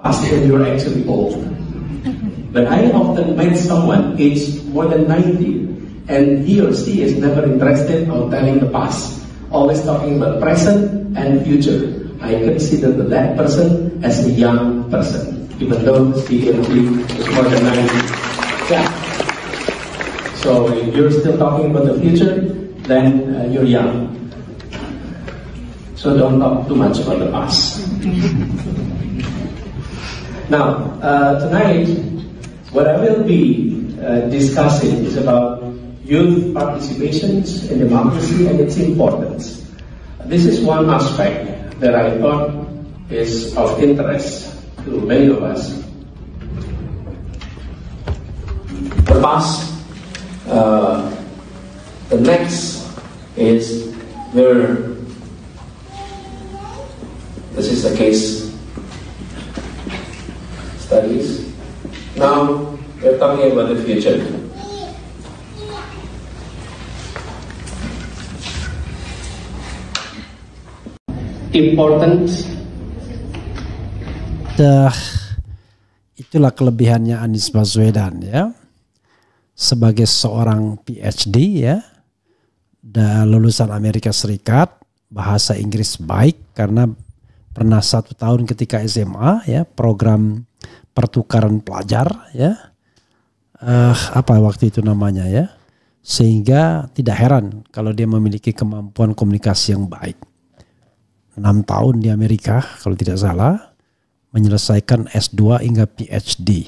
past when you're actually old. But I often met someone aged more than 90, and he or she is never interested in telling the past, always talking about present and future. I consider that person as a young person, even though he or she is more than 90. Yeah. So if you're still talking about the future, then you're young. So don't talk too much about the past. Now, tonight, what I will be discussing is about youth participations in democracy and its importance. This is one aspect that I thought is of interest to many of us. The past, the next is where this is the case studies. Now we're talking about the future. Important. Itulah kelebihannya Anies Baswedan ya. Sebagai seorang PhD ya, dan lulusan Amerika Serikat, bahasa Inggris baik karena pernah 1 tahun ketika SMA ya, program pertukaran pelajar ya, apa waktu itu namanya ya, sehingga tidak heran kalau dia memiliki kemampuan komunikasi yang baik. 6 tahun di Amerika kalau tidak salah, menyelesaikan S2 hingga PhD.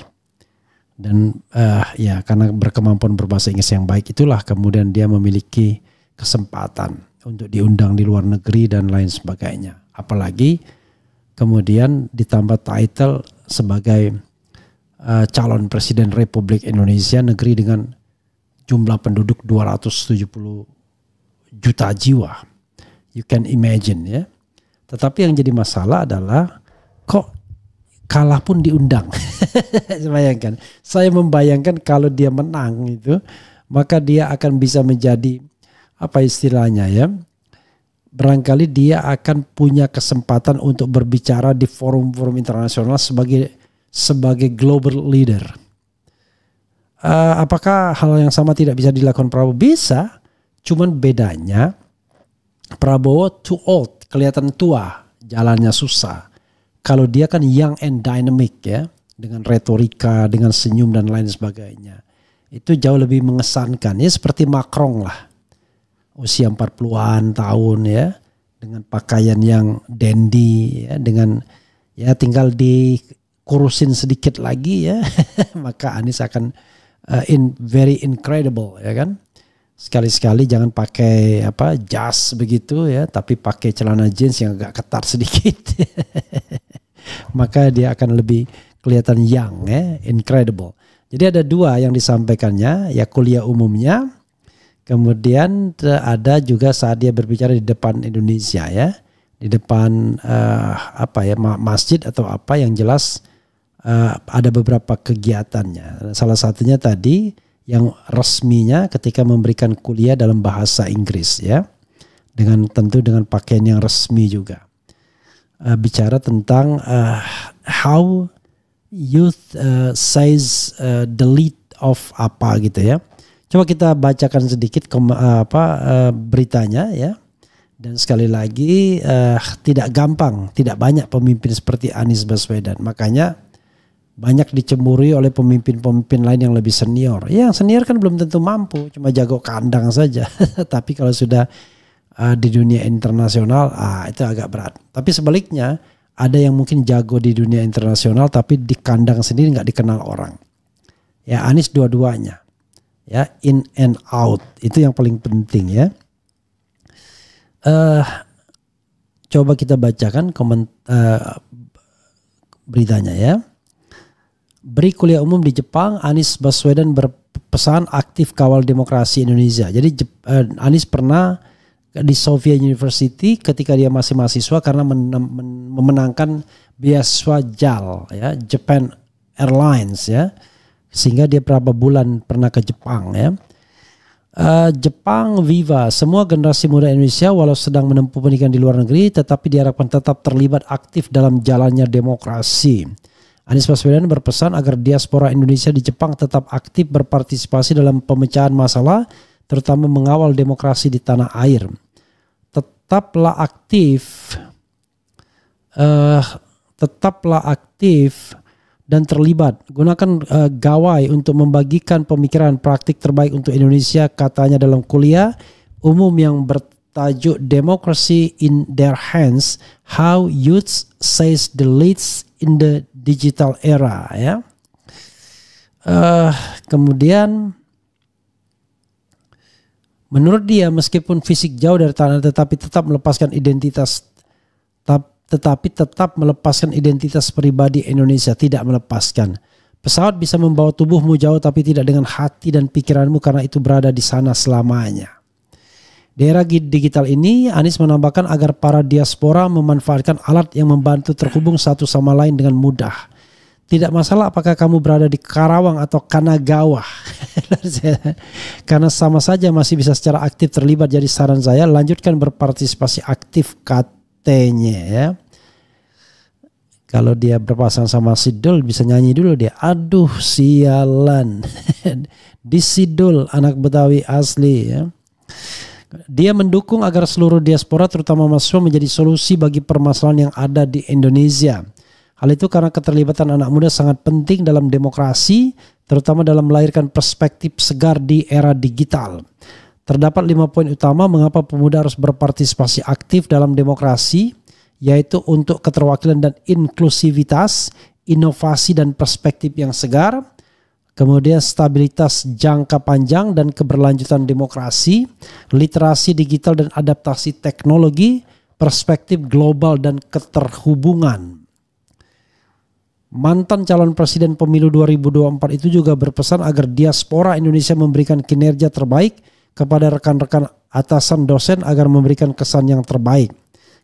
Dan ya karena berkemampuan berbahasa Inggris yang baik itulah kemudian dia memiliki kesempatan untuk diundang di luar negeri dan lain sebagainya. Apalagi kemudian ditambah title sebagai calon presiden Republik Indonesia, negeri dengan jumlah penduduk 270 juta jiwa. You can imagine ya. Tetapi yang jadi masalah adalah kok kalah pun diundang. Bayangkan, saya membayangkan kalau dia menang itu, maka dia akan bisa menjadi apa istilahnya ya, barangkali dia akan punya kesempatan untuk berbicara di forum-forum internasional sebagai global leader. Apakah hal yang sama tidak bisa dilakukan Prabowo? Bisa, cuman bedanya Prabowo too old, kelihatan tua, jalannya susah. Kalau dia kan young and dynamic ya, dengan retorika, dengan senyum dan lain sebagainya. Itu jauh lebih mengesankan. Ya seperti Macron lah. Usia 40-an tahun ya, dengan pakaian yang dandy ya, dengan ya tinggal dikurusin sedikit lagi ya, maka Anies akan very incredible ya kan. Sekali-sekali jangan pakai jas begitu ya, tapi pakai celana jeans yang agak ketat sedikit. Maka dia akan lebih kelihatan young ya, incredible. Jadi ada 2 yang disampaikannya, ya kuliah umumnya, kemudian ada juga saat dia berbicara di depan Indonesia ya, di depan masjid atau apa yang jelas ada beberapa kegiatannya. Salah satunya tadi yang resminya ketika memberikan kuliah dalam bahasa Inggris ya, tentu dengan pakaian yang resmi juga. Bicara tentang how youth says the lead of apa gitu ya. Coba kita bacakan sedikit beritanya ya. Dan sekali lagi tidak gampang, tidak banyak pemimpin seperti Anies Baswedan. Makanya banyak dicemburi oleh pemimpin-pemimpin lain yang lebih senior. Yang senior kan belum tentu mampu, cuma jago kandang saja. Tapi kalau sudah di dunia internasional, itu agak berat. Tapi sebaliknya, ada yang mungkin jago di dunia internasional, tapi di kandang sendiri nggak dikenal orang. Ya Anies dua-duanya, ya in and out, itu yang paling penting ya. Coba kita bacakan beritanya ya. Beri kuliah umum di Jepang, Anies Baswedan berpesan aktif kawal demokrasi Indonesia. Jadi Anies pernah di Soviet University ketika dia masih mahasiswa karena memenangkan beasiswa JAL ya, Japan Airlines ya, sehingga dia berapa bulan pernah ke Jepang ya. Jepang Viva, semua generasi muda Indonesia walau sedang menempuh pendidikan di luar negeri tetapi diharapkan tetap terlibat aktif dalam jalannya demokrasi. Anies Baswedan berpesan agar diaspora Indonesia di Jepang tetap aktif berpartisipasi dalam pemecahan masalah, terutama mengawal demokrasi di tanah air. Tetaplah aktif dan terlibat. Gunakan gawai untuk membagikan pemikiran praktik terbaik untuk Indonesia, katanya dalam kuliah umum yang bertajuk Democracy in Their Hands, How Youth Says the Leads in the Digital Era. Ya. Kemudian menurut dia, meskipun fisik jauh dari tanah tetapi tetap melepaskan identitas pribadi Indonesia, tidak melepaskan. Pesawat bisa membawa tubuhmu jauh tapi tidak dengan hati dan pikiranmu, karena itu berada di sana selamanya. Di era digital ini, Anies menambahkan agar para diaspora memanfaatkan alat yang membantu terhubung satu sama lain dengan mudah. Tidak masalah apakah kamu berada di Karawang atau Kanagawa, karena sama saja masih bisa secara aktif terlibat. Jadi saran saya, lanjutkan berpartisipasi aktif, katanya ya. Kalau dia berpasangan sama Sidul, bisa nyanyi dulu dia. Aduh sialan. Di Sidul, anak Betawi asli ya. Dia mendukung agar seluruh diaspora terutama mahasiswa menjadi solusi bagi permasalahan yang ada di Indonesia. Hal itu karena keterlibatan anak muda sangat penting dalam demokrasi, terutama dalam melahirkan perspektif segar di era digital. Terdapat 5 poin utama mengapa pemuda harus berpartisipasi aktif dalam demokrasi, yaitu untuk keterwakilan dan inklusivitas, inovasi dan perspektif yang segar, kemudian stabilitas jangka panjang dan keberlanjutan demokrasi, literasi digital dan adaptasi teknologi, perspektif global dan keterhubungan. Mantan calon presiden pemilu 2024 itu juga berpesan agar diaspora Indonesia memberikan kinerja terbaik kepada rekan-rekan atasan dosen agar memberikan kesan yang terbaik.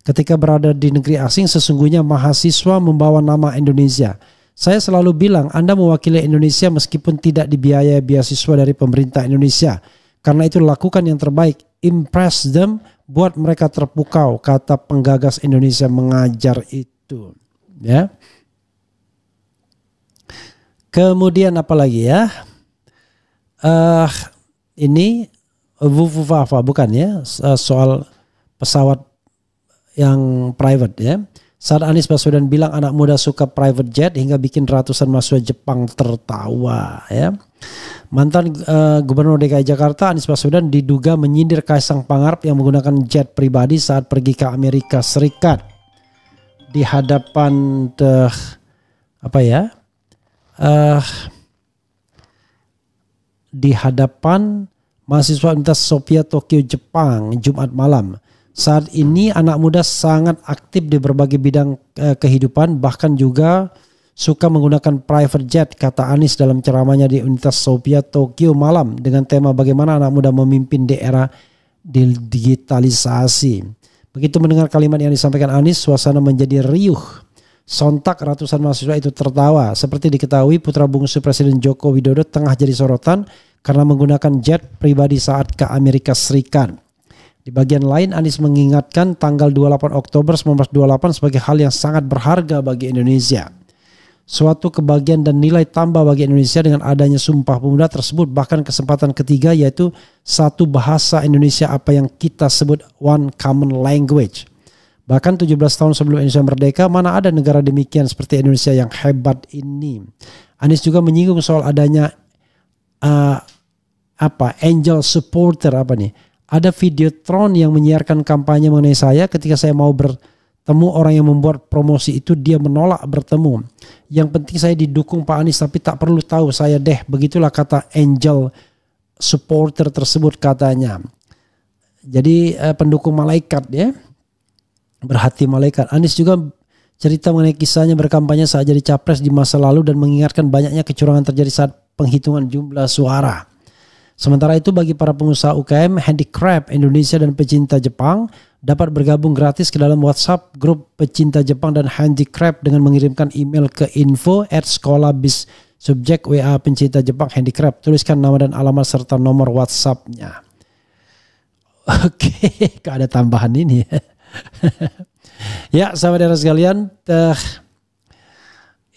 Ketika berada di negeri asing, sesungguhnya mahasiswa membawa nama Indonesia. Saya selalu bilang, Anda mewakili Indonesia meskipun tidak dibiayai beasiswa dari pemerintah Indonesia. Karena itu lakukan yang terbaik, impress them, buat mereka terpukau, kata penggagas Indonesia Mengajar itu. Ya. Kemudian apa lagi ya? Ini Vuvuvafa bukan ya? Soal pesawat yang private ya. Saat Anies Baswedan bilang anak muda suka private jet hingga bikin ratusan mahasiswa Jepang tertawa ya. Mantan Gubernur DKI Jakarta Anies Baswedan diduga menyindir Kaisang Pangarep yang menggunakan jet pribadi saat pergi ke Amerika Serikat. Di hadapan di hadapan mahasiswa Universitas Sophia Tokyo Jepang Jumat malam. Saat ini anak muda sangat aktif di berbagai bidang kehidupan, bahkan juga suka menggunakan private jet, kata Anies dalam ceramahnya di Universitas Sophia Tokyo malam dengan tema bagaimana anak muda memimpin di era digitalisasi. Begitu mendengar kalimat yang disampaikan Anies, suasana menjadi riuh. Sontak ratusan mahasiswa itu tertawa. Seperti diketahui, putra bungsu Presiden Joko Widodo tengah jadi sorotan karena menggunakan jet pribadi saat ke Amerika Serikat. Di bagian lain, Anies mengingatkan tanggal 28 Oktober 1928 sebagai hal yang sangat berharga bagi Indonesia. Suatu kebahagiaan dan nilai tambah bagi Indonesia dengan adanya Sumpah Pemuda tersebut, bahkan kesempatan ketiga yaitu satu bahasa Indonesia, apa yang kita sebut one common language. Bahkan 17 tahun sebelum Indonesia merdeka, mana ada negara demikian seperti Indonesia yang hebat ini. Anies juga menyinggung soal adanya angel supporter Ada Videotron yang menyiarkan kampanye mengenai saya. Ketika saya mau bertemu orang yang membuat promosi itu, dia menolak bertemu. Yang penting saya didukung Pak Anies, tapi tak perlu tahu saya deh. Begitulah kata angel supporter tersebut katanya. Jadi pendukung malaikat ya. Berhati malaikat. Anies juga cerita mengenai kisahnya berkampanye saat jadi capres di masa lalu dan mengingatkan banyaknya kecurangan terjadi saat penghitungan jumlah suara. Sementara itu bagi para pengusaha UKM, handicraft Indonesia dan pecinta Jepang dapat bergabung gratis ke dalam WhatsApp grup pecinta Jepang dan handicraft dengan mengirimkan email ke info@sekolahbis subjek WA pencinta Jepang handicraft. Tuliskan nama dan alamat serta nomor WhatsApp-nya. Oke, ada tambahan ini ya. Ya, sahabat sekalian,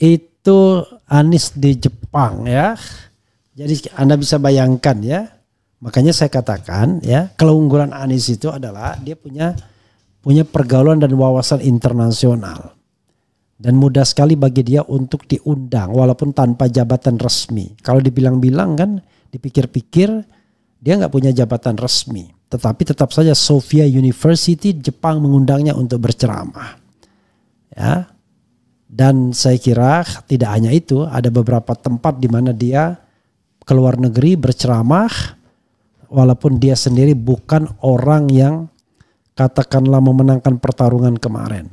itu itu Anies di Jepang ya. Jadi Anda bisa bayangkan ya. Makanya saya katakan ya, keunggulan Anies itu adalah dia punya pergaulan dan wawasan internasional. Dan mudah sekali bagi dia untuk diundang walaupun tanpa jabatan resmi. Kalau dibilang-bilang kan, dipikir-pikir dia nggak punya jabatan resmi. Tetapi tetap saja Sophia University Jepang mengundangnya untuk berceramah. Ya. Dan saya kira tidak hanya itu, ada beberapa tempat di mana dia keluar negeri berceramah walaupun dia sendiri bukan orang yang katakanlah memenangkan pertarungan kemarin.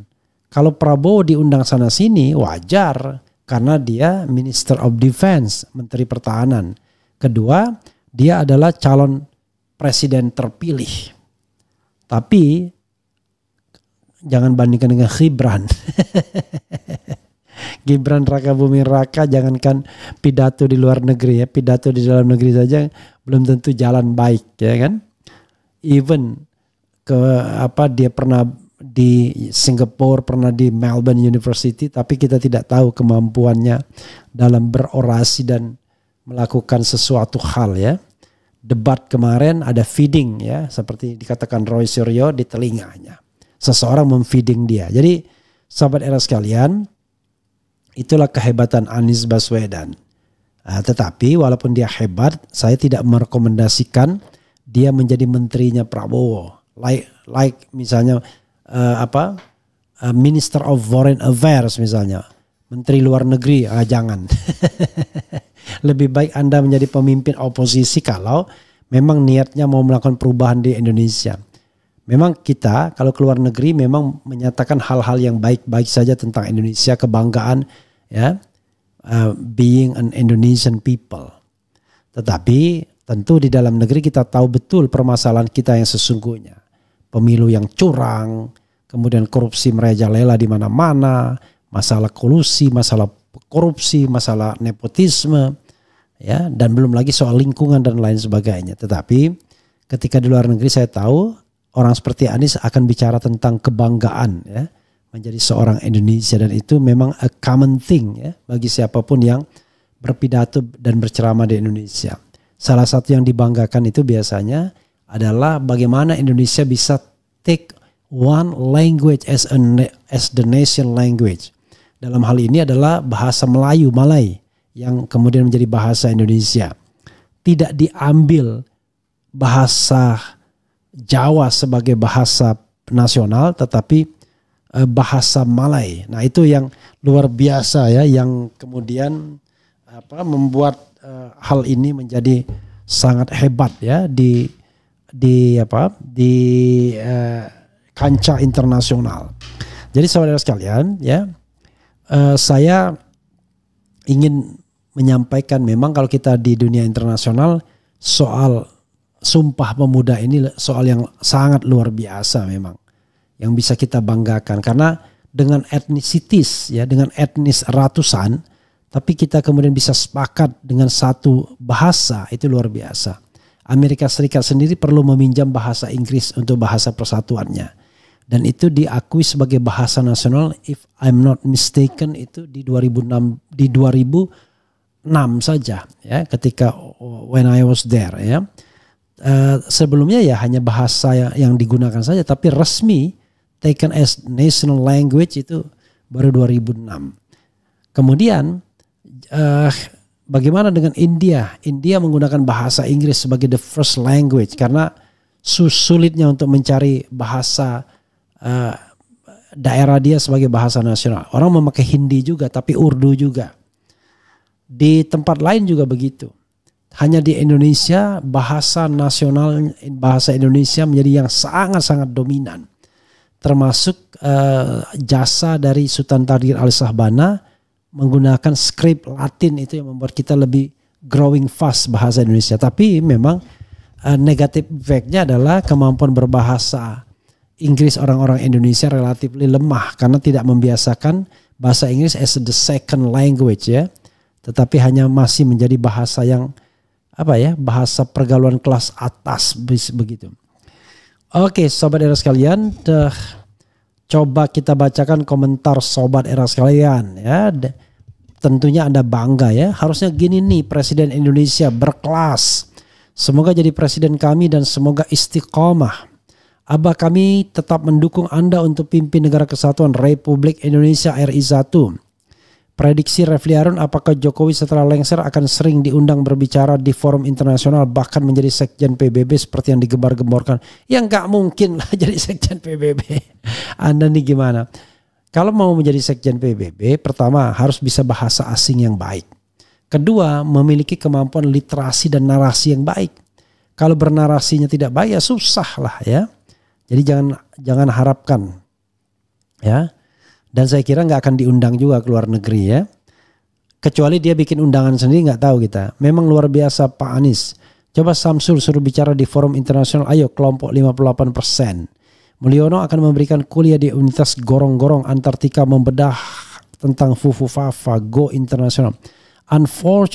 Kalau Prabowo diundang sana sini wajar karena dia Minister of Defense, Menteri Pertahanan. Kedua, dia adalah calon presiden terpilih. Tapi jangan bandingkan dengan Gibran. Gibran Raka Buming Raka, jangankan pidato di luar negeri ya, pidato di dalam negeri saja belum tentu jalan baik ya kan. Even dia pernah di Singapura, pernah di Melbourne University, tapi kita tidak tahu kemampuannya dalam berorasi dan melakukan sesuatu hal ya. Debat kemarin ada feeding ya, seperti dikatakan Roy Suryo di telinganya. Seseorang memfeeding dia. Jadi sahabat era sekalian, itulah kehebatan Anies Baswedan. Tetapi walaupun dia hebat, saya tidak merekomendasikan dia menjadi menterinya Prabowo. Like misalnya Minister of Foreign Affairs misalnya, Menteri Luar Negeri, jangan. Lebih baik Anda menjadi pemimpin oposisi kalau memang niatnya mau melakukan perubahan di Indonesia. Memang kita kalau keluar negeri memang menyatakan hal-hal yang baik-baik saja tentang Indonesia, kebanggaan ya, being an Indonesian people. Tetapi tentu di dalam negeri kita tahu betul permasalahan kita yang sesungguhnya. Pemilu yang curang, kemudian korupsi merajalela di mana-mana, masalah kolusi, masalah korupsi, masalah nepotisme, ya, dan belum lagi soal lingkungan dan lain sebagainya. Tetapi ketika di luar negeri saya tahu orang seperti Anies akan bicara tentang kebanggaan ya, menjadi seorang Indonesia, dan itu memang a common thing ya bagi siapapun yang berpidato dan berceramah di Indonesia. Salah satu yang dibanggakan itu biasanya adalah bagaimana Indonesia bisa take one language as the nation language. Dalam hal ini adalah bahasa Melayu, Malay, yang kemudian menjadi bahasa Indonesia. Tidak diambil bahasa Jawa sebagai bahasa nasional, tetapi bahasa Malay. Nah itu yang luar biasa ya, yang kemudian membuat hal ini menjadi sangat hebat ya di kancah internasional. Jadi saudara sekalian ya, saya ingin menyampaikan memang kalau kita di dunia internasional soal Sumpah Pemuda ini soal yang sangat luar biasa memang, yang bisa kita banggakan karena dengan etnisitis ya, dengan etnis ratusan, tapi kita kemudian bisa sepakat dengan satu bahasa, itu luar biasa. Amerika Serikat sendiri perlu meminjam bahasa Inggris untuk bahasa persatuannya, dan itu diakui sebagai bahasa nasional if I'm not mistaken itu di 2006 saja ya, ketika when I was there ya. Sebelumnya ya hanya bahasa yang digunakan saja, tapi resmi taken as national language itu baru 2006. Kemudian bagaimana dengan India? India menggunakan bahasa Inggris sebagai the first language karena sulitnya untuk mencari bahasa daerah dia sebagai bahasa nasional. Orang memakai Hindi juga, tapi Urdu juga. Di tempat lain juga begitu. Hanya di Indonesia bahasa nasional, bahasa Indonesia menjadi yang sangat-sangat dominan. Termasuk jasa dari Sultan Tariq Al-Sahbana menggunakan skrip Latin, itu yang membuat kita lebih growing fast bahasa Indonesia. Tapi memang negatif efeknya adalah kemampuan berbahasa Inggris orang-orang Indonesia relatif lemah karena tidak membiasakan bahasa Inggris as the second language ya. Tetapi hanya masih menjadi bahasa yang bahasa pergaulan kelas atas begitu. Oke, sobat era sekalian, coba kita bacakan komentar sobat era sekalian ya. tentunya Anda bangga ya. Harusnya gini nih Presiden Indonesia berkelas. Semoga jadi presiden kami dan semoga istiqomah. Abah kami tetap mendukung Anda untuk pimpin Negara Kesatuan Republik Indonesia RI 1. Prediksi Refli Harun, apakah Jokowi setelah lengser akan sering diundang berbicara di forum internasional bahkan menjadi sekjen PBB seperti yang digembar-gemborkan? Ya nggak mungkin lah jadi sekjen PBB. Anda nih gimana? Kalau mau menjadi sekjen PBB, pertama harus bisa bahasa asing yang baik. Kedua, memiliki kemampuan literasi dan narasi yang baik. Kalau bernarasinya tidak baik ya susah lah ya. Jadi jangan harapkan ya. Dan saya kira nggak akan diundang juga ke luar negeri ya. Kecuali dia bikin undangan sendiri, nggak tahu kita. Memang luar biasa Pak Anies. Coba Samsul suruh bicara di forum internasional, ayo kelompok 58%. Mulyono akan memberikan kuliah di Universitas Gorong-Gorong Antartika membedah tentang Fufu Fafa Go Internasional. Unfortunately